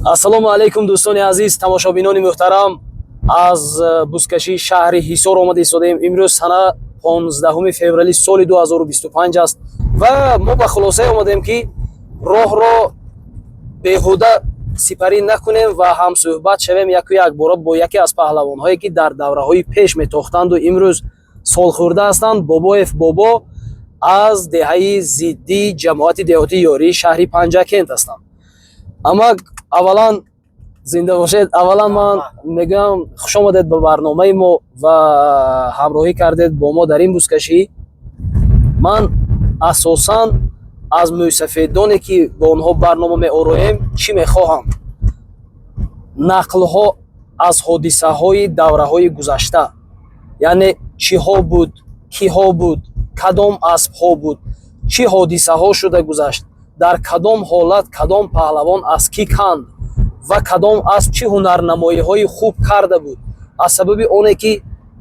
ассалому алайкум дӯстони азиз, тамошобинони муҳтарам. Аз бузкаши шаҳри Ҳисор омада истодем. Имрӯз сана 15 феврали соли 2025 аст ва мо ба хулосае омадем ки роҳро беҳуда сипарӣ накунем ва ҳамсӯҳбат шавем яку якбора бо яке аз паҳлавонҳое ки дар давраҳои пеш метохтанду имрӯз солхӯрда ҳастанд. Бобоев Бобо аз деҳаи зидди ҷамоати деҳотии ёрии шаҳри Панҷакент ҳастам. Амак аввалан зинда бошед. Аввалан ман мегӯям хуш омадед ба барномаи мо ва ҳамроҳӣ кардед бо мо дар ин бузкашӣ. Ман асосан аз мӯйсафедоне ки бо онҳо барнома меороем чӣ мехоҳам? Нақлҳо аз ҳодисаҳои давраҳои гузашта, яъне чиҳо буд, киҳо буд, кадом аспҳо буд, чӣ ҳодисаҳо шуда гузашт, дар кадом ҳолат кадом паҳлавон аз кӣ канд ва кадом асп чӣ ҳунарнамоиҳои хуб карда буд. Аз сабаби оне ки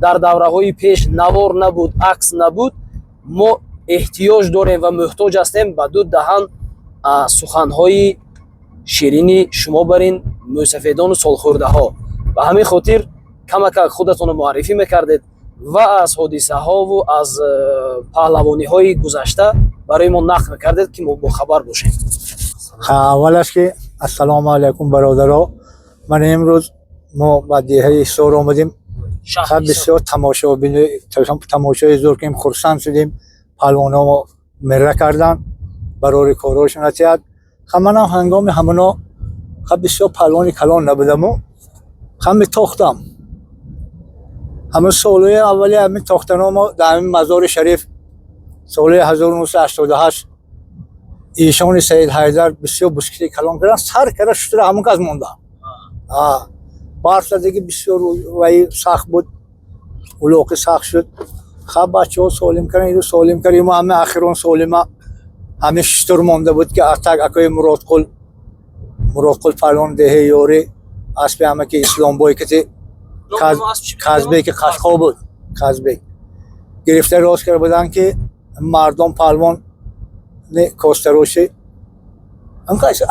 дар давраҳои пеш навор набуд, акс набуд, мо эҳтиёҷ дорем ва муҳтоҷ ҳастем ба ду даҳан суханҳои ширини шумо бар ин мӯйсафедону солхӯрдаҳо. Ба ҳамин хотир камакак худатонро муаррифӣ мекардед ва аз ҳодисаҳову аз паҳлавониҳои гузашта барои мо нақл мекардед ки мо бохабар бошем. аввалаш ки ассалому алайкум бародаро. Ман имрӯз мо ба деҳаи Ҳисор омадем. бисёр тамошои зур кардем, хурсанд шудем. паҳлвономо мерра кардан барори корҳошон ҳастияд. манам ҳангоми ҳамоно бисёр паҳлвони калон набудаму метохтам. ҳамин солҳои аввали ҳамин тохтано мо дар ҳамин мазори шариф соли 1988 ишони Саид Ҳайдар бисёр бускити калон кардан, сар кара шутра ҳамон кас монда. барфзадагӣ бисёр ваи сахт буд, улоқи сахт шуд. бачаҳо солим кардан, иду солим кард. мо ҳамин ахирон солима ҳамин шутр монда буд ки атак акои Муродқул паҳлвон деҳаи ёрӣ, аспи ҳамаки Исломбой кати Казбеки Қашқо буд. Казбек гирифта рост карда буданд ки мардом паҳлвон костароши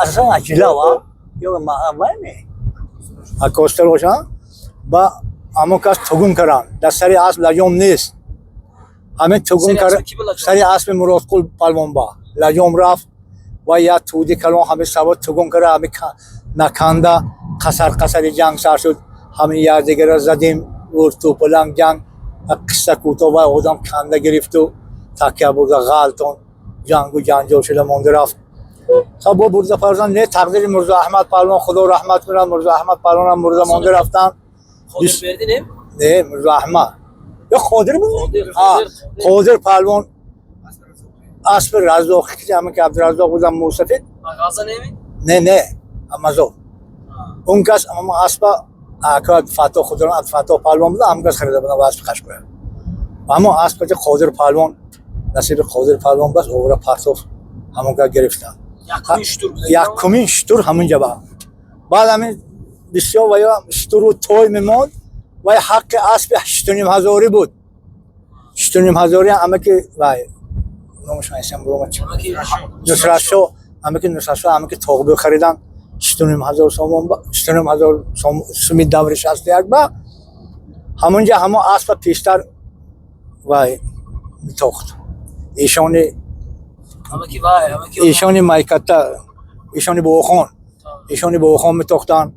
асlan аҷилава ё маъвами костароша ба ҳамон кас тугун кардан. дар сари асп лаҷом нест. ҳамин тугун кард сари аспи Муродқул паҳлвон ба лаҷом рафт ва як туди калон ҳамин савод тугун карда ҳамин наканда қасари ҷанг сар шуд. ҳамин якдигара задем уртупаланг ҷанг қисса кӯтоҳ ва одам канда гирифту такя бурда ғалтон ҷангу ҷанҷол шуда монда рафт. бо бурда фарзанд не тақдири Мирзо Аҳмад паҳлвон худо раҳмат кунад. Мирзо Аҳмад паҳлвонам мурда монда рафтанд. не Мирзо Аҳмад ё Қодир буд. Қодир паҳлвон аспи Раззоқӣ ки ҳамин ки Абдураззоқ будам мусафид не амазон он кас аспа фато худо фато паҳлвон буда ҳамон кас харида будам ва аспи Қашқоя. аммо аспи Қодир паҳлвон насиби Қодир паҳлвон бас овра партоф ҳамон кас гирифта. якумин шутур ҳамон ҷаба. баъд ҳамин бисёр ва шутуру той мемонд ва ҳаққи аспи 8500 буд. 8500 ама ки вай номаш ҳайсам бурома Нусратшо ама ки Нусратшо ама ки тоғбӣ харидан 8500 сомон 8500 суми даври 61 ба ҳамонҷа ҳамон аспа пештар вай метохт. ишони майката ишони бохон метохтанд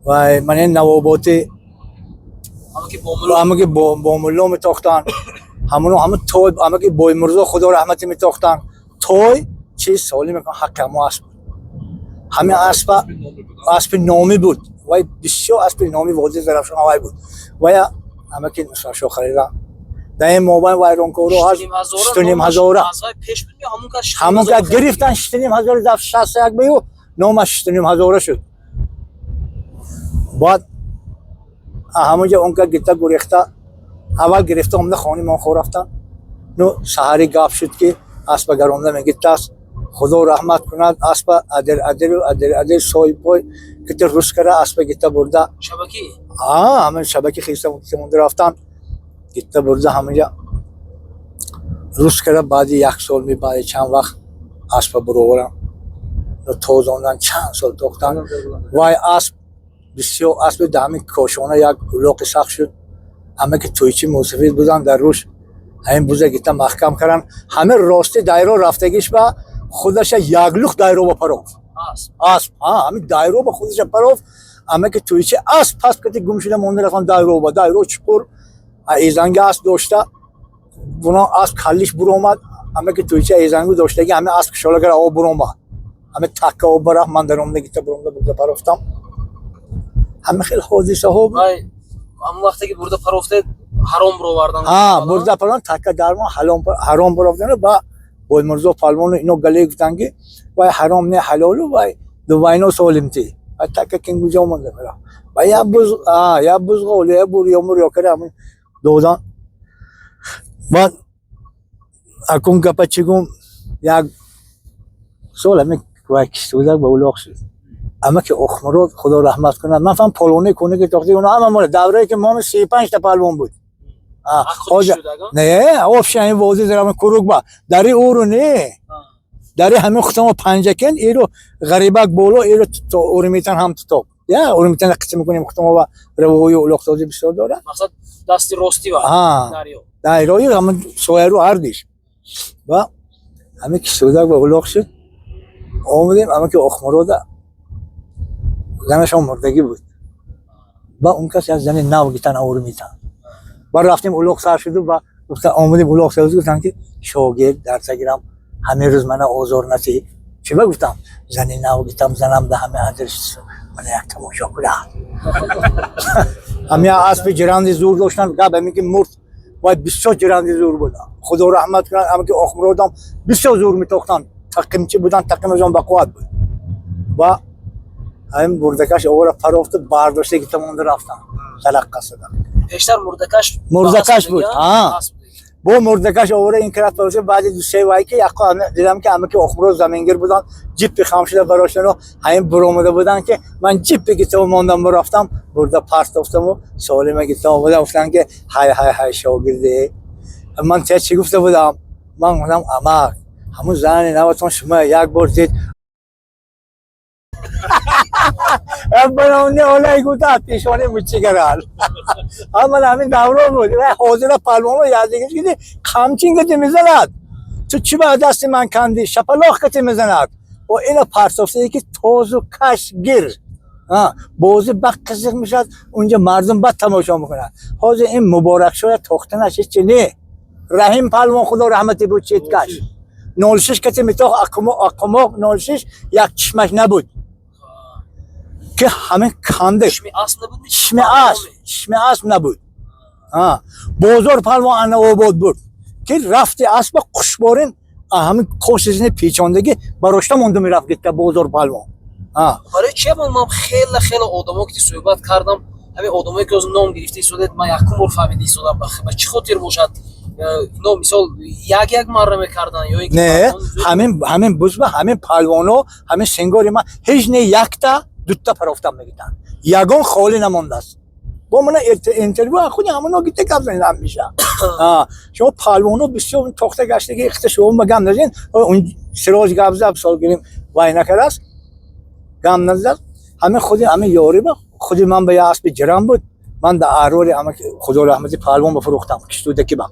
ва мани навоботи ҳамаки бомулло метохтанд. ҳамин той ҳамаки боймурзо худо раҳмати метохтанд. той чи соли мекун ҳаққи ҳамо асп. ҳамин аспи номӣ буд ва бисёр аспи номӣ води зарафшонавай буд ва ҳамаки Нусратшо харидан. дар ин мобайн вайронкоро ҳаст 6500 ҳамон кас гирифтан 6500 дар 61 бию номаш 6500 шуд. баъд ҳамонҷа он кас гита гурехта аввал гирифта омда хони монхо рафтан. ну саҳари гап шуд ки аспа гаронда мегиттааст. худо раҳмат кунад. аспа адер соипой кити рус кара аспа гита бурда ҳамин шабаки хиста монда рафтан гита бурда ҳамонҷа рус кара. баъди як сол баъди чанд вақт аспа буроварам تازاندن چند سال دوختن وای اسب بسیار اسب دمی کاشانه یک اولاق سخت شد همه که تویچی موسفید بودن در روش همین بوزه گیتا محکم کردن همه راستی دایره رفتگیش با خودش یک لخ دایره با پروف اسب همین دایره با خودش پروف همه که تویچی اسب پس کتی گم شده مونده رفتن دایره با دایره چپور ایزنگ اسب داشته بنا اسب کلیش برو اومد همه که تویچی ایزنگو داشته همه اسب کشاله کرد آب برو اومد همه تکه آب برا من در اومده گیتا برو اومده بوده پروفتم همه خیلی حادثه ها بود اما وقتی که برده پروفته حرام برو وردن برده پروان تکه درمان حرام برو وردن با بای مرزا پالوان اینو گله گفتن که وای حرام نه حلالو وای دو وینو سالمتی تکه کنگو جا مونده برا و یا بوز قوله یا بور یا مور یا کره همین دودان بعد اکون گپا چیگم یک سال همه وای کشتوزک با اولاق شد اما که اخمراد خدا رحمت کنه من فهم پالونه کنه که تاختی اونا همه مال دوره که ما 35 تا پالون بود نه آفشین وازی زرم کروک با دری او رو نه دری همه ختم پنجکن ایرو غریبک بولو ایرو تو اورمیتن هم تو یا اورمیتن قسم میکنیم ختم و روی اولاق سازی بسیار داره مقصد دستی راستی با دریو دایرای همون سویرو اردیش و همه که سودک با اولاق شد آمدیم اما که اخمراد زنش هم مردگی بود با اون کسی از زن نو گیتن اور میتن با رفتیم اولاق سر شد و گفتن آمدیم اولاق سازی گفتن که شاگرد درس گیرم همه روز من آزار نتی چی گفتم زن نو گیتم زنم ده همه ادرس من یک تماشا کنم همه اسب جراندی زور داشتن گاب همین که مرد و بسیار جراندی زور بود خدا رحمت کنه اما که اخمرادم بسیار زور میتاختن تقیم چی بودن تقیمشون با قوت بود و همین مردکش اوورا پرافت برداشته که تمام رفتن تلقه شدن بیشتر مردکش بود با مردکش اوورا این کرد پروسه بعد دو سه وای که یقا دیدم که همه که اخمرو زمینگیر بودن جیپ خام شده براشون و همین برومده بودن که من جیپ که تو موندم رفتم برده پرت افتم و سالمه که تو اومدم گفتن که های شاگرده من چی گفته بودم من گفتم اما همون زن نواتون شما یک بار دید بناونه اولای گوتا پیشوانه مچی کرد اما همین دوره بود حاضر پلوانو یادگیش که خمچین که میزند تو چی با دست من کندی شپلاخ که میزند و اینو پرسافته که توز و کش گیر بازی بقیزق میشد اونجا مردم بد تماشا میکنن حاضر این مبارک شاید تخته نشه چه نه رحیم پلوان خدا رحمتی بود چیت کش 06 که میتاخ اقماق 06 یک چشمش نبود که همه کنده شمی اسب نبود بازار پلوان انا آباد بود که رفتی اسب قشبارین همین کوششین پیچاندگی براشتا مونده میرفت گیتا بازار پلوان برای چه من خیلی آدما که صحبت کردم همین آدمایی که از نام گرفته شده من یکم بار فهمیدی شدم به چه خاطر باشد اینا مثال یک مره میکردن یا نه همین بزبه همین پلوانو همین سنگاری من هیچ نه یک تا دو تا پرفتم میگیدن یگان خالی نمونده است با من اینترویو خودی همونا گیته کردن میشه شما پلوانو بسیار تخته گشته که اخت شما مگم نزین اون سراج گابزه سال گیریم وای نکرد است گم نزد همه خودی همه یاری با خودی من به اسب جرم بود من در اروری همه خدا رحمتی پلوان بفروختم کشتوده کی با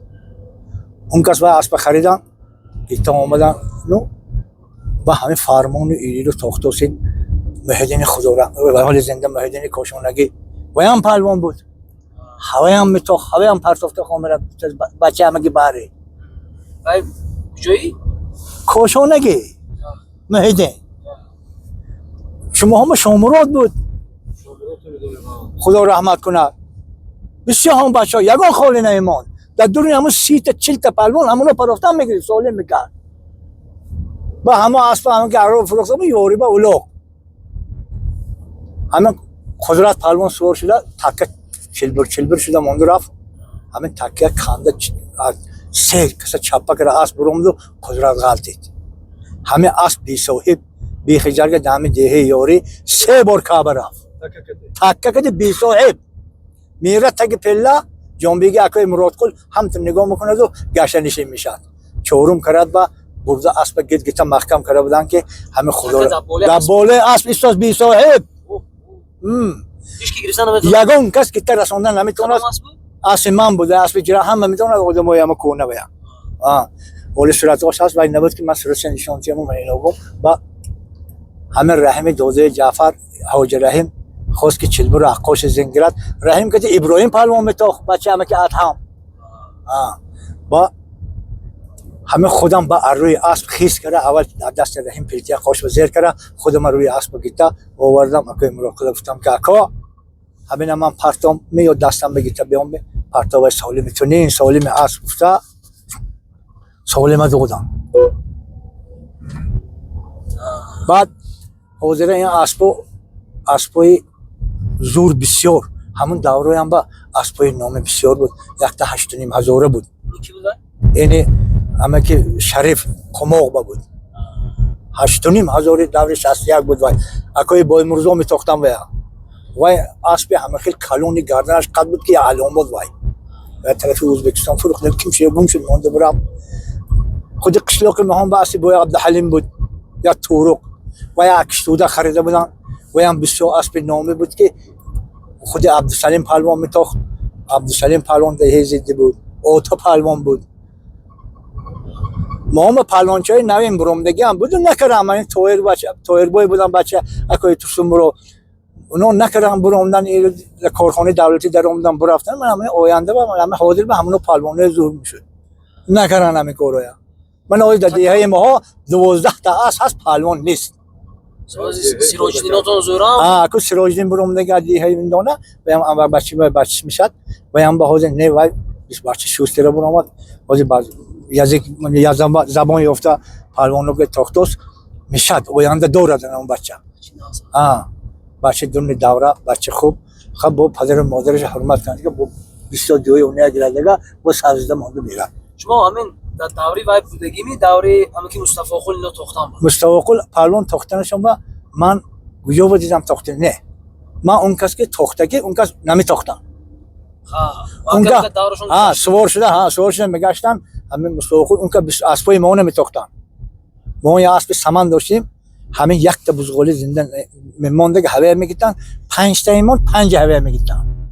اون کس با اسب خریدن گیتا اومدن نو با همه فرمان ایری رو تاخته سید مهدین خدا و حال زنده مهدین کاشانگی و هم پلوان بود هوای هم میتاخ هوای هم پرتافته خامره بچه همگی بره کجایی؟ کاشانگی مهدین شما هم شامراد بود خدا رحمت کنه بسیار هم بچه ها یگان خالی نیمان در دورین همون 30 تا 40 تا پلوان همونو پرافتن میگیرید سالم میکرد با همه اسب همه که عرب فروختم یاری با اولاق همه قدرت پلوان سوار شده تکه چلبر شده مانده رفت همه تکه کنده سه کسا چپا کرده اسب برومد و قدرت غلطید همه اسب بی صاحب بی خجر که دم دیه یاری 3 بار کعبه رفت تکه کده بی صاحب میره تک پله جنبیگی اکای مراد کل هم نگاه میکنه و گشنشین میشد چهارم کرد با برده اسب گید گیتا محکم کرده بودن که همه خدا دباله اسب استاد بی صاحب هیچ کی گرفتن نمیتونه یگان کس که رسوندن نمیتونه اسب من بوده اسب جرا هم میتونه آدمای هم کونه بیا ولی صورتش هست ولی نبود که من صورتش نشون دادم من اینو گفتم با همه رحم دوزه جعفر حاج رحیم خواست که چلبر عقاش زنگرات رحیم که ابراهیم پهلوان میتاخ بچه همه که ادهم با همه خودم با روی اسب خیس کرده اول دست رحیم پیتی عقاش و زیر کرده خودم روی اسب گیتا آوردم اکو مراقبه گفتم که اکا همین من پرتام میاد دستم بگیتا بیام به پرتاب سالی میتونی این سالی می اسب گفته سالی ما دادم بعد حاضر این اسبای زور بسیار همون دوره هم با اسبای نام بسیار بود یک تا 8,500 بود یعنی اما که شریف کماغ بود 8,500 دوره 61 بود وای اکای بای مرزا میتاختم وای اسب همه خیلی کلونی گردنش قد بود که علامت وای و طرف ازبکستان فروختم کیم شه گم شد مونده برام خود قشلاق مهم با اسب بای عبدالحلیم بود یا توروق و یا اکشتوده خریده بودن و هم بسیار اسب نامی بود که خود عبدالسلیم پهلوان میتاخت عبدالسلیم پهلوان دهه زیدی بود اوتا پهلوان بود ما هم پهلوانچای نوین برامدگی هم بود نکردم من تویر بای بودم بچه اکای توسون برو اونا نکردم برامدن کارخانه دولتی در اومدن برفتن من همه آینده و من همه حاضر به همونو پهلوانه زور میشد نکردن همه کارایا من آقای در دهه ماها 12 تا اس هست پهلوان نیست سیراجدین اتون زورم اکو سیراجدین برامدگی دهه میدونه و هم اول بچه میشد و هم به حاضر نه و 20 بچه شوستره برآمد حاضر باز یا زبان یافته پهلوانو که تاختوس میشد آینده داره اون بچه بچه دون دوره بچه خوب خب با پدر و مادرش حرمت کنه که با 22 اونیا گرده با 13 مونده میره شما همین در دوره وای بودگی می دوره اما که مصطفی قل اینو تاختن بود مصطفی قل پهلوان تاختنشون با من گویا دیدم تاخته نه من اون کس که تاخته اون کس نمی تاختم اون سوار شده میگشتن همین مصطفی قل اون که اسبای ما نمی تاختن ما یا اسب سمن داشتیم همین یک تا بزغالی زنده میمونده که هوای میگیتن 5 تا ایمان 5 هوای میگیتن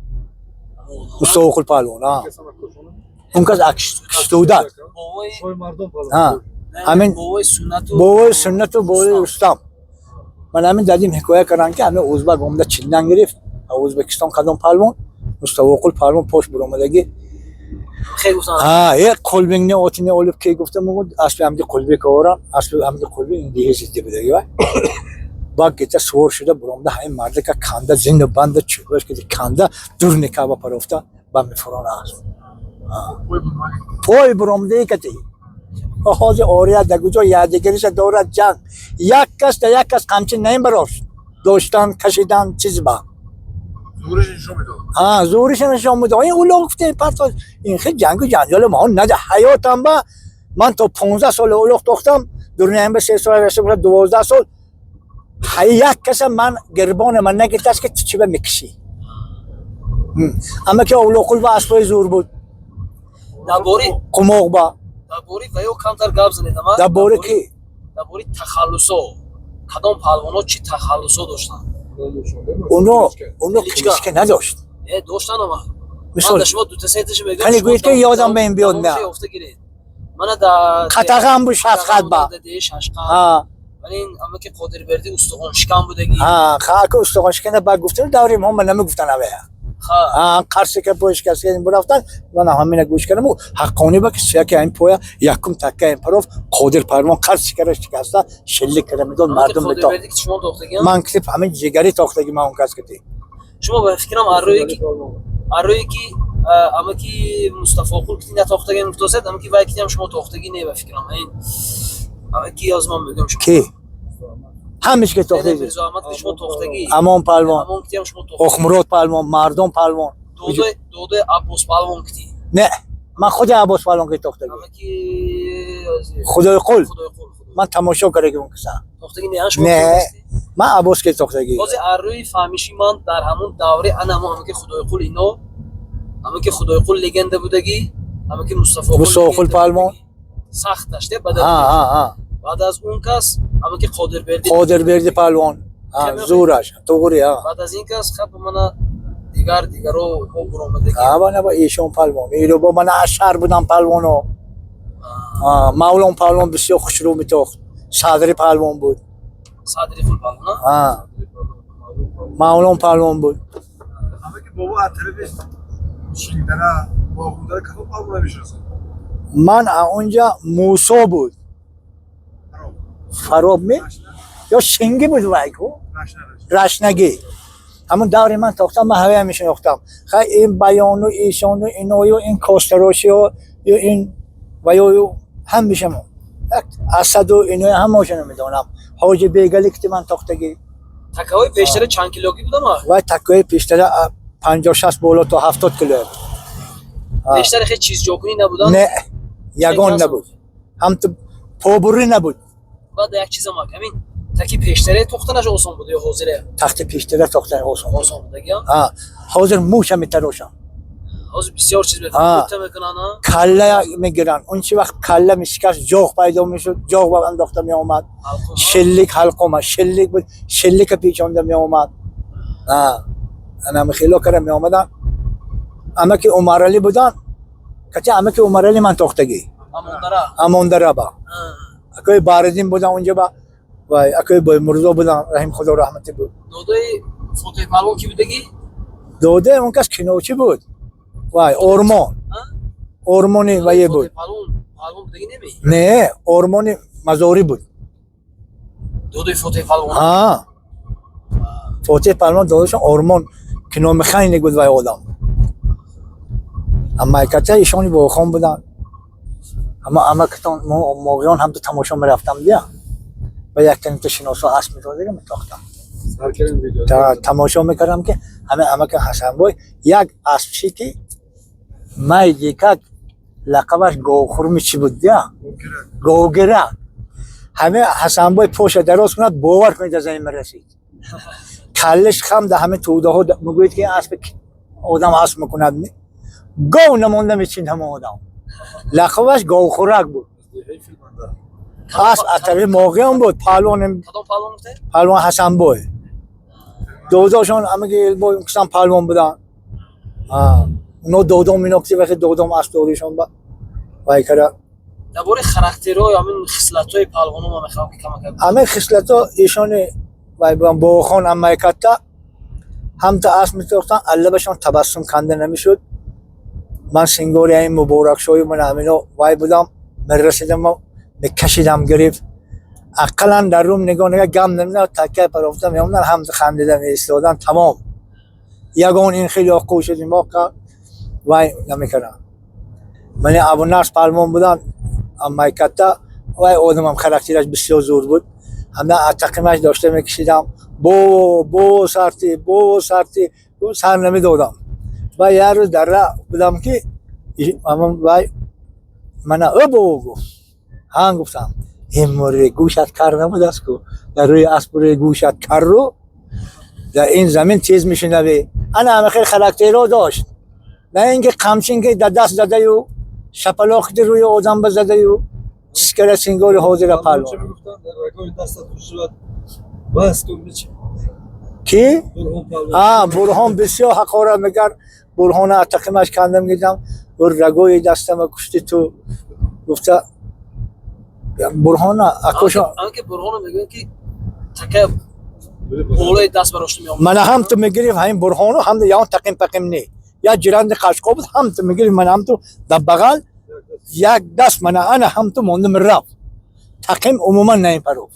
مصطفی قل پهلوان اون کس اکشتوده همین بوای سنت و بوای رستم من همین دادیم حکایه کردن که همین ازبک اومده چیدن گرفت ازبکستان قدم پهلوان مصطفی قل پهلوان پشت برآمدگی خیلی گفتن یک قلبینگ نه اوتینه اولپ کی گفتم مود اسب همدی قلبی کوران اسب همدی قلبی این دیگه چیزی بودگی با گیتا سوار شده برآمده همین مرد که کنده زند بند چوبش که کنده دور نکابا پرفتا با میفران است پای برآمده کتی حاج اوریا دگوجو یادگیریش دورت جنگ یک کس قمچین نیم براش دوستان کشیدن چیز با زورش نشون میداد زورش نشون میداد این اون گفته پس این خیلی جنگ و جنجال ما نده حیاتم با من تا 15 سال اولوق دختم دنیا به 3 سال رسید 12 سال یک کس من گربان من نگیت است که چی به میکشی اما که اولوق با اسبای زور بود دبوری قماق با دبوری و یو کمتر گپ زنید اما دبوری کی دبوری تخلصو کدام پهلوانا چی تخلصو داشتن اونو کلیچکه نداشت داشتن اما مثال شما دو تا سه تاش میگم کنی گوید که یادم به این بیاد نه من دا قطعا بوش خط با ولی اما که قادر بردی استخوان شکم بودگی خاک استخوان شکن با گفتن دوری ما من نمیگفتن اوه قرصی که پوش کسی این برفتن من همین گوش کردم حقانی با که سیا که این پویا یکم تکه این پروف قادر پرمان قرصی که شکسته شلیک کرده میدون مردم میتاخت من کتب همین جگری تاختگی من اون کس کتی شما به فکرم اروی کی اما کی مصطفی قل کی نتاختگی متصد اما کی وای کی هم شما تاختگی نه به فکرم این اما کی از من میگم شما کی همیش که تاختگی شما تاختگی امان پهلوان امان کی هم شما تاختگی اخمرات پهلوان مردم پهلوان دو عباس پهلوان کی نه من خود عباس پهلوان کی تاختگی اما کی خدای قل من تماشا کردم اون کسا تاختگی نه شما من عباس کی تاختگی باز اروی فهمیشی من در همون دوره انا ما که خدای قل اینو اما که خدای قل لگنده بودگی اما که مصطفی قل پهلوان سخت داشته ها بدل ها ها بعد از اون کس اما که قادر بردی پهلوان زورش توغری ها بعد از این کس خب من دیگر رو برآمدگی نه با ایشون پهلوان ایرو با من اشهر بودم پهلوانو مولان پهلوان بسیار خوش رو میتاخت صدری پهلوان بود صدری فول پهلوان ها مولان پهلوان بود Ama ki baba atletik şimdilere bu okulları kalıp almamışsın. من اونجا موسا بود فراب می یا شنگی بود وای کو رشنگی همون دور من تاختم من همه میشناختم خیلی این بیان و ایشان و اینا و این کاستراشی و این و یا هم میشم اسد و اینا هم ماشون میدونم حاج بیگلی که من تاختگی تکه‌های پیشتر چند کیلوگی بودم و تکه پیشتر 50 60 بالا تا 70 کیلو پیشتر خیلی چیز جوکنی نبودن نه یگان نبود هم تو پابوری نبود بعد یک چیز ما همین تکی پیشتره تختنش آسان بود یا حاضره تخت پیشتر تاختن آسان بود دیگه ها حاضر موشم میتروشم حاضر بسیار چیز بده آه. تو میکنن کله میگیرن اون چی وقت کله میشکست جوغ پیدا میشد جوغ با انداخته می اومد شلیک حلقومه شلیک بود شلیک پیچونده می اومد انا خیلی کردم می اومدن اما که عمر علی بودن کتی اما که عمر علی من تاختگی اموندره با اکوی باردین بودن اونجا با و اکوی بای مرزا بودن رحم خدا رحمتی بود دودای فوتوی پهلوان کی بودگی دوده اون کس کنوچی بود وای ارمونی و یه بود پهلوان بودگی نمی نه ارمونی مزاری بود دودای فوتوی پهلوان ها فوتوی پهلوان دودشون ارمون کنو میخاینی بود وای آدم اما کتا ایشانی با خون بودن اما کتان موقعان هم تو تماشا میرفتم بیا و یک تن تشناسو اسم میداد دیگه میتاختم Sarker'in videosu. تا تماشا میکردم که همه که حسن بای یک اسبی که مای دیگه لقبش گوخرمی چی بود یا گوگره همه حسن بای پوش دراز کند باور کنید از این رسید کلش خم ده همه توده ها میگوید که اسب آدم اسب میکند گو نمونده میچین همه آدم لقبش گوخورک بود از طریق موقع هم بود پهلوان پهلوان حسن بای دوزاشون همه که با کسان پهلوان بودن اونا دودم میناکتی وقتی دودم از دوریشون با وای کرده درباره خاراکترها یا همین خصلت‌های پهلوانو ما میخوام که کمک کنم همه خصلت‌ها ایشون وای با خون اما کتا هم تا اسم می‌تاختن لبشون تبسم کنده نمیشد من سینگوری این مبارک شوی من همینا وای بودم من رسیدم میکشیدم گرفت اقلا در روم نگاه گم نمیدن تکه پر افتادم میامدن هم خندیدن ایستادن تمام یگان این خیلی خوب شدیم واقعا وای نمیکردم من ابو نصر پهلوان بودن اما کتا وای آدمم خاراکترش بسیار زور بود همه تقیمش داشته میکشیدم بو سرتی سر نمیدادم و یه روز در راه بودم که وای من گفت هنگ گفتم این موری گوشت کر نبود است که در روی اسب گوشت کر رو در این زمین تیز میشنوی انا همه خیلی خاراکتر داشت نه اینکه قمچین که در دست زده و شپلاختی روی آدم بزده و چیزکره سینگوری حاضر پهلوان کی؟ برهان بسیار حقاره میگر برهان اتقیمش کندم گیدم و رگوی دستم کشتی تو گفته برهان اکوشا آنکه برهان میگن که تکه بالای دست براشت میام من هم تو میگیریم همین برهانو هم یا تقیم نی یا جیرند قشقو بود هم تو میگیریم من هم تو در بغل یک دست من انا هم تو موندم رفت تقیم عموما نه پرو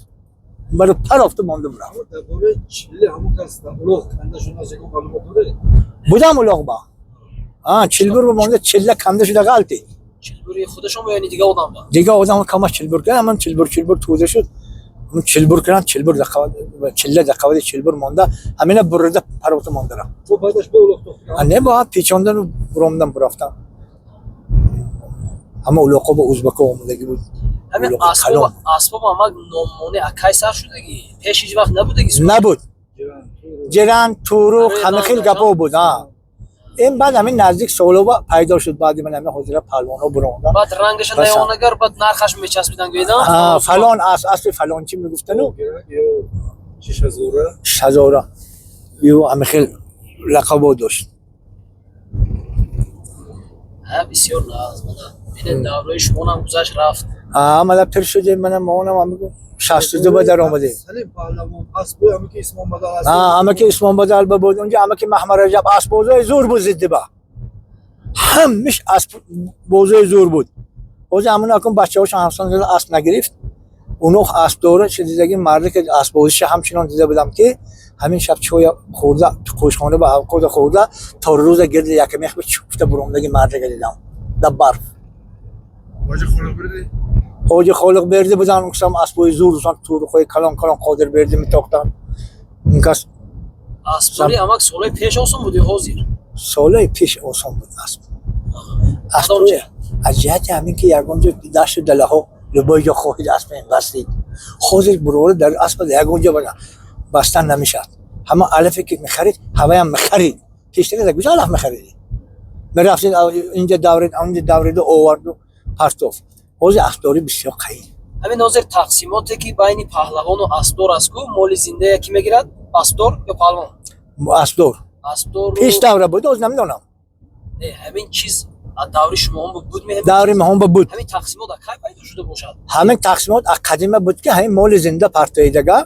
برای پرفت موندم رفت درباره چله همون کس اولاغ کندشون از یک معلومات داره بودم اولاغ با چلبر رو مونده چله کنده شده غلطی چلبری خودشون با یعنی دیگه آدم با دیگه آدم کمش چلبر کرد من چلبر توده شد اون چلبر کردن چلبر چله دقیقه چلبر مونده همینا برده پرفت مونده را تو بعدش به اولاغ تو نه با پیچوندن و برومدم برفتم اما اولاغ با ازبک اومدگی بود همین اسباب هم نمونه اکای سر شدگی پیش هیچ وقت نبودگی نبود جران تورو همه خیلی گپا بود این بعد همین نزدیک سولوبا پیدا شد. بعد من همین حضور پهلوانا بروندن. بعد رنگش نیاونگر بعد نرخش میچسبیدن گویدن. فلان اصل فلان چی میگفتن و چیش هزوره شزورا یو همه خیلی لقب داشت. بسیار لازمه. این دوره شما هم گذشت رفت. مالا پیر شده منم مامانم میگم 62 به در اومده. سلیم پهلوان اسبو همه که اسمان بدل است. همه که اسمان بدل بود اونجا همه که محمد رجب اسب بوزای زور بود زده با. همش اسب بوزای زور بود. اوج همون اکم بچه‌هاش همسان زده اسب نگرفت. اونو اسب دوره چه دیدگی مرد که اسب بوزش همچنان دیده بودم که همین شب چویا خورده تو کوشخانه با خود خورده تا روز گرد یکم یخ به چفته بروندگی مرد دیدم. در برف. واجه خلق بردی؟ اوج خلق برده بودن اونم اسب زور دوستان تو خود کلام قادر برده میتاختن. اینکاس اسبوری اماک سوله پیش آسون بودی حاضر. سوله پیش آسون بود اسب. اسب از جهت همین که یگانجا داشت دلها لبای خواهید اسب بستید. حاضر برور در اسب یگانجا بستن نمیشد. همه علفی که میخرید هوای هم میخرید. پیشتر از کجا علف میخریدی؟ میرفتید اینجا دورید و آورد و پرتوف. حاضر اسبداری بسیار قوی. همین ناظر تقسیماتی که بین پهلوان و اسبدار است کو مال زنده یکی میگیرد اسبدار یا پهلوان؟ اسبدار پیش دوره بود از نمیدونم. همین چیز از دوره شما هم بود میهم. دوره ما هم بود. همین تقسیمات کی پیدا شده باشد؟ همین تقسیمات قدیمی بود که همین مال زنده پرتویدگا.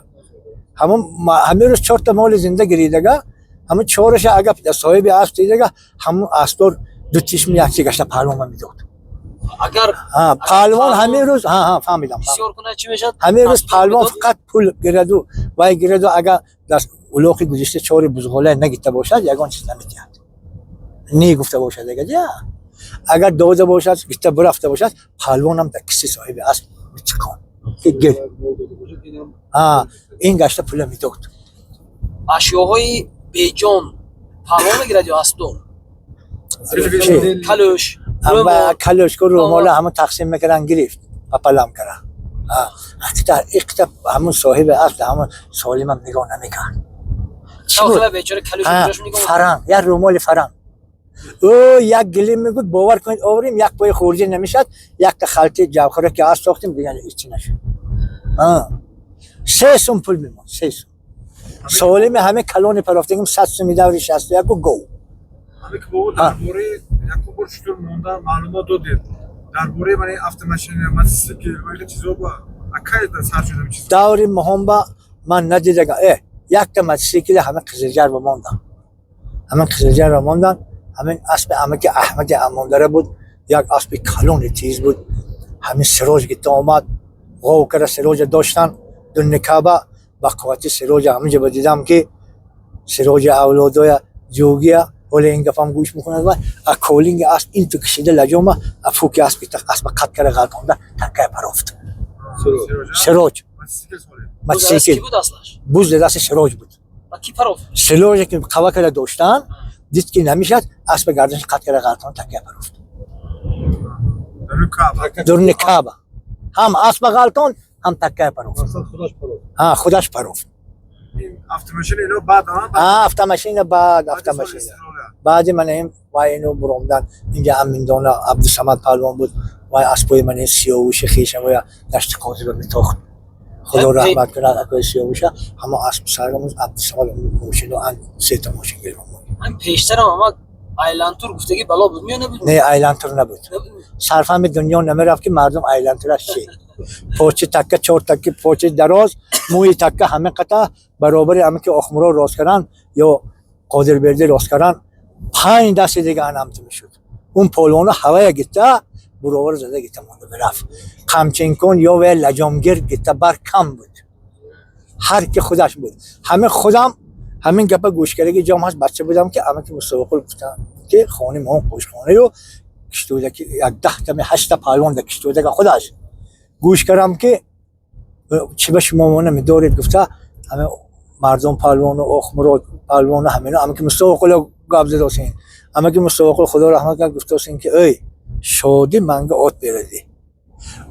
همین روز 4 تا مال زنده گریدگا. همین 4ش اگه صاحب اسب دیدگا همون اسبدار دو چشم یکی گشته پهلوان میداد. اگر پهلوان همین روز فهمیدم. بسیار کنه چی میشد؟ همین روز پهلوان فقط پول گردو و گردو اگر در اولاقی گذشته 4 بزغاله نگیته باشد یگان چیز نمی‌کرد. نی گفته باشد دیگه اگر دوزه باشد گیته برفته باشد پهلوان هم در کسی صاحب اسب میچکان که گل این گشته پول میداد. اشیاهای بیجان پهلوان میگیرد یا اسبدار؟ کلوش اما کلوش کو رومال همون تقسیم میکردن گرفت پپلام کردن. اختیار اختیار همون صاحب اسب همون سالم هم نگاه نمیکرد. شاخه بیچاره کلوش میگیرش میگم فرنگ یا رومال فرنگ. او یک گلی میگفت باور کنید آوریم یک پای خورجی نمیشد یک تا خلطه جوخوره که از ساختیم دیگه هیچ نشد. 3 سوم پول میمون 3 سوم. سالم همه کلون پرافتیم 100 سوم میداری 61 گو. همه که بابا درباره یک بار چطور موندن معلومات دادید. درباره من автомашин موتورسیکل و چیزا با اکای در سر شده چیز. دوری مهم با من ندیدم. یک تا موتورسیکل همه قزلجر و ماندن. همه قزلجر و ماندن. همین اسب همه که احمد امانداره بود. یک اسب کلون تیز بود. همین سراج گیت آمد. غو کرد سراج داشتن. دو نکابه با قوتی سراج همینجا بدیدم که سراج اولادای جوگیه ولی این گفتم گوش میکنه و اکولینگ اسب این تو کشیده لجومه افوکی اسب قط کرده غلطانده تکه پرافت. سراج موتورسیکل بود اصلش؟ بوز دست سراج بود. و کی پرافت؟ سراج که قوا کرده داشتن دید که نمیشد اسب گردنش قط کرده غلطان تکه پرافت. در نکابه هم اسب غلطان هم تکه پرافت. خودش پرافت. این автомашин اینو بعد автомашин بعد من این و اینو بروندن اینجا امین دانه عبدالصمد پهلوان بود و اسبای من سیاوش خیشم و دشت قاضی به میتاخت خدا رحمت کنه اکای سیاوش همه اسب سرمون عبدالصمد ماشین و ان 3 تا ماشین گرفتم. من پیشتر اما ایلندتور گفتگی بلا بود میونه بود. نه ایلندتور نبود. صرفا به دنیا نمیرفت که مردم ایلندتور چی پوچه تکه 4 تکه پوچه دراز موی تکه همه قطعه برابر همه که اخمرا راست کردن یا قادر برده راست کردن 5 دست دیگه انمت میشد. اون پولوانو هوای گیته برابر زده گیته مونده برفت. قمچین کن یا و لجامگر گیته بر کم بود. هر که خودش بود. همه خودم همین گپا گوش کردگی جام هست بچه بودم که همه که مسابقه گفتن که خانه ما قوشخانه رو کشتوده که 10 تا 8 تا پهلوان کشتوده که خودش گوش کردم که چی به شما مونه دارید گفته همه مردم پهلوان و اخمرات پهلوان همه که مستوقل گابزه داشتین همه که مستوقل خدا رحمت کنه گفته داشتین که ای شادی منگه آت بیردی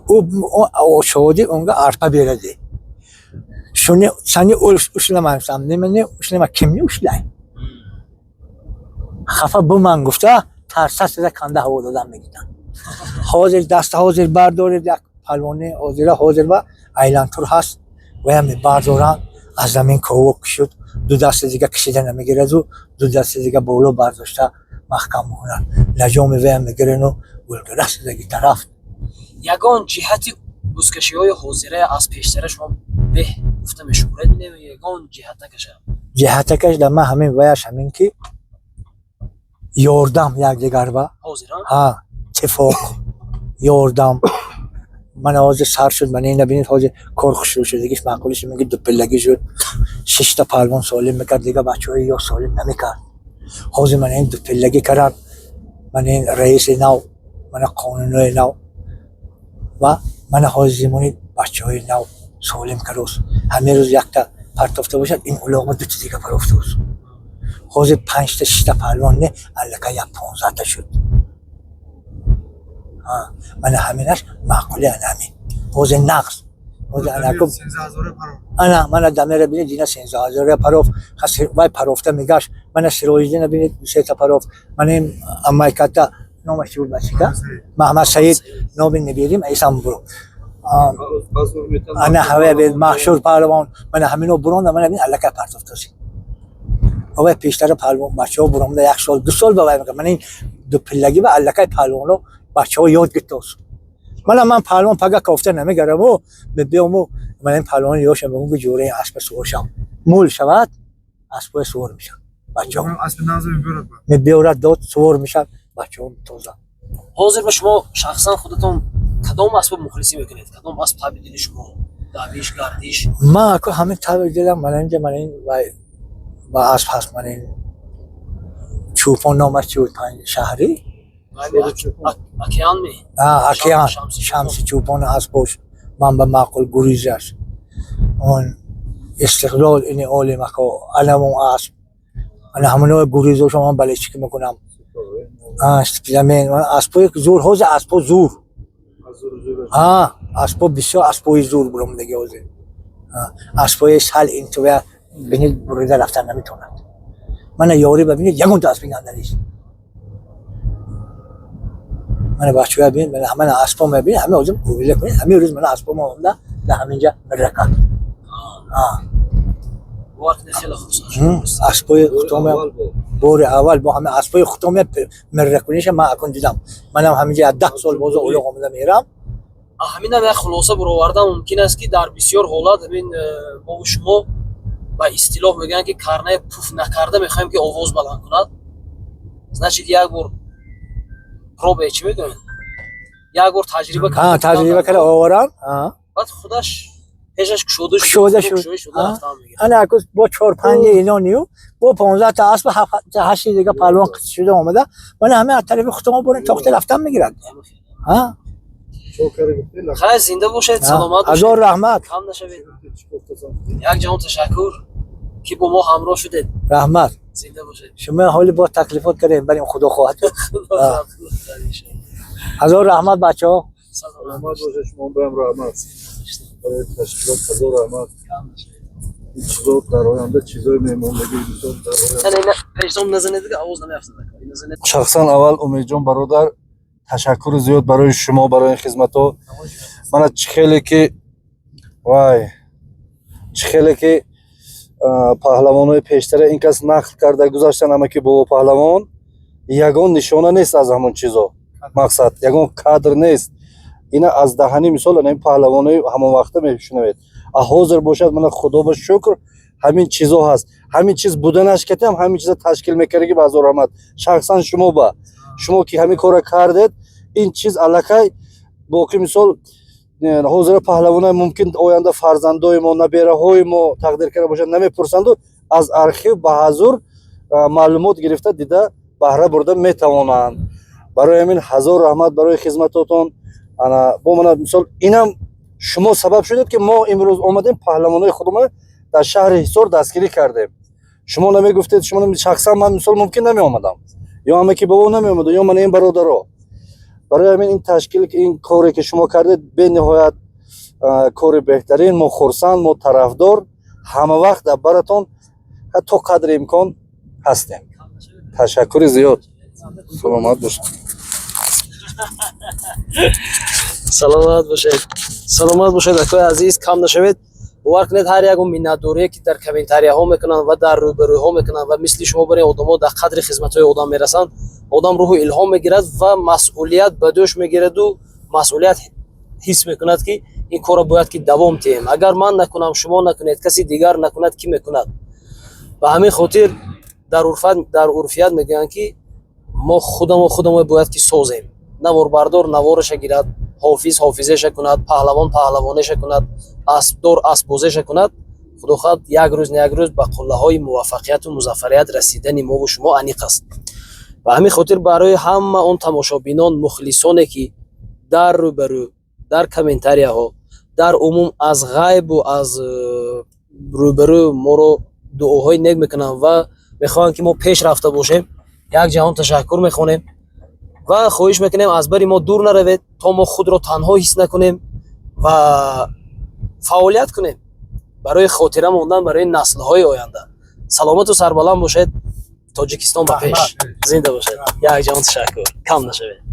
او شادی اونگه ارپا بیردی شونی سنی اشلم همسام نمینه اشلم کمی اشلای خفه بمن گفته ترسه سده کنده هوا دادن میگیدن حاضر دست حاضر بردارید یک پلوانه حاضر و ایلانتور هست و هم بردارن از زمین کوک شد دو دست دیگه کشیده نمیگیرد و دو دست دیگه بالا برداشته محکم میکنن لجام ویم میگیرن و گلگرست دیگه طرف یگان جهتی بزکشی های حاضره از پیشتره شما به گفته مشهوره دینه و یگان جهتکش در من همین ویش همین که یاردم یک دیگر با حاضران اتفاق یاردم من حاضر سر شد من این نبینید حاضر کار خوش شد دیگه معقولش میگه دو پلگی شد 6 تا پهلوان سالم میکرد دیگه بچه‌ها یا سالم نمیکرد حاضر من این دو پلگی کردم من این رئیس نو من قانونی نو و من حاضر مونید بچه‌های نو سالم کروس همه روز یک تا پرتافته باشد این علامه دو تا دیگه پرافته است حاضر 5 تا 6 تا پهلوان نه الکه یک 15 تا شد من همینش معقوله همین حاضر نقص حاضر انکم انا من دمیر بینید دینا 13000 پروف خسر وای پروفته میگاش من سرویدی نبینید 3 تا پروف من این امایکتا نامش بود بچیکا محمد سعید نو نبیریم ایسام برو انا هوا به مشهور پهلوان من همینو برون من ببین الکه پرتافته است او پیشتر پهلوان بچه‌ها برام یک سال 2 سال باور میکنم من این دو پلگی و الکه پهلوانو بچه‌ها یاد گرفتم من پهلوان پگه کافته نمیگرم و بیام من این پهلوان یوشم میگم جوره اسب سوشم مول شود اسب سور میشن بچه‌ها اسب نازو میبرد میبرد داد سور میشن بچه‌ها تازه حاضر به شما شخصا خودتون کدام اسب مخلصی میکنید کدام اسب تابع شما دعویش گردیش ما اكو همین تابع دیدم من این و اسب هست من این چوپان نامش چود شهری اکیان می اکیان شمسی چوپان اسبش من به معقول گریزش اون استقلال این عالی مکو علمون اسب انا همونو گریزو شما بلشی که میکنم زمین اسب زور حوز اسب زور اسب بسیار اسب زور برام دیگه حوز اسب سال این تو ببینید بریده رفتن نمیتونند من یاری ببینید یگون تا اسب گندلیست من بچه‌ها ببین من اسب میبینم همه اوزم قویله کنید همه روز من اسب مونده در همینجا مرکات وقت خیلی خوب اسب ختم بور اول با همه اسب ختم مرکنیش ما اکن دیدم منم همینجا 10 سال باز اولو اومدم میرم همین هم خلاصه برآوردن ممکن است که در بسیار حالات ببین ما و شما با اصطلاح میگن که کرنه پوف نکرده میخوایم که آواز بلند کند значит یک بار پروبه چی میگن یک بار تجربه کرده آورم بعد خودش پیشش شده انا اکوس با 4 5 ایلانیو با 15 تا اسب 8 دیگه پهلوان شده اومده من همه از طرف ختم برن تاخت رفتم میگیرن خیلی زنده باشید سلامت باشید هزار رحمت کم نشوید یک جهان تشکر که با ما همراه شدید رحمت زنده باشید شما حالی با تکلیفات کردیم بریم خدا خواهد هزار رحمت بچه‌ها رحمت باشه شما برم رحمت تشکیلات هزار رحمت این چیزا در آینده چیزای مهماندگی بسیار در آینده نه پیشم نزنید دیگه آواز نمیافته شخصا اول امیدجان برادر تشکر زیاد برای شما برای خدمت‌ها من خیلی که وای خیلی که پهلوانای پیشتر این کس نقل کرده گذاشتن اما که با پهلوان یگان نشانه نیست از همون چیزا مقصد یگان کادر نیست اینا از دهنی مثال این پهلوانای همون وقت میشنوید حاضر باشد من خدا با شکر همین چیزا هست همین چیز بودنش که هم همین چیزا تشکیل میکنه که باز رحمت شخصا شما که همین کارا کردید این چیز الکای باقی مثال حاضر پهلوانای ممکن آینده فرزندای ما نبیره های ما تقدیر کرده باشند نمیپرسند و از ارخیو به حضور معلومات گرفته دیده بهره برده میتوانند برای همین هزار رحمت برای خدمتاتون انا با من مثال اینم شما سبب شدید که ما امروز اومدیم پهلوانای خودمون در شهر حصار دستگیری کردیم شما نمیگفتید شما شخصا من مثال ممکن نمی اومدم یا همه که بابا نمی اومد یا من این برادرها برای همین این تشکیل این کاری که شما کردید به نهایت کار بهترین ما خرسند ما طرفدار همه وقت در براتون تا قدر امکان هستیم ташаккури зиёд. Саломат бошед. саломат бошед. Саломат бошед акои азиз, кам нашавед. бовар кунед ҳар ягон миннатдорие ки дар комментарияҳо мекунанд ва дар рӯбарӯйҳо мекунанд ва мисли шумо барин одамҳо дар қадри хизматҳои одам мерасанд, одам рӯҳу илҳом мегирад ва масъулият ба дӯш мегираду масъулият ҳис мекунад ки ин корро бояд ки давом диҳем. Агар ман накунам, шумо накунед, каси дигар накунад, кӣ мекунад? ба ҳамин хотир дар урфият мегӯянд ки мо худамон бояд ки созем. Наворбардор навореша гирад, ҳофиз ҳофизеша кунад, паҳлавон паҳлавонеша кунад, аспдор аспбозеша кунад. худохоҳад як рӯз на як рӯз ба қуллаҳои муваффақияту музаффарият расидани мову шумо аниқ аст. ба ҳамин хотир барои ҳама он тамошобинон, мухлисоне ки дар рӯбарӯ, дар комментарияҳо, дар умум аз ғайбу аз рӯбарӯ моро дуоҳои нек мекунанд ва мехоҳанд ки мо пеш рафта бошем, як ҷаҳон ташаккур мехонем ва хоҳиш мекунем аз бари мо дур наравед, то мо худро танҳо ҳис накунем ва фаъолият кунем барои хотира мондан барои наслҳои оянда. саломату сарбаланд бошед. тоҷикистон ба пеш. Зинда бошед. Як ҷаҳон ташаккур. Кам нашавед.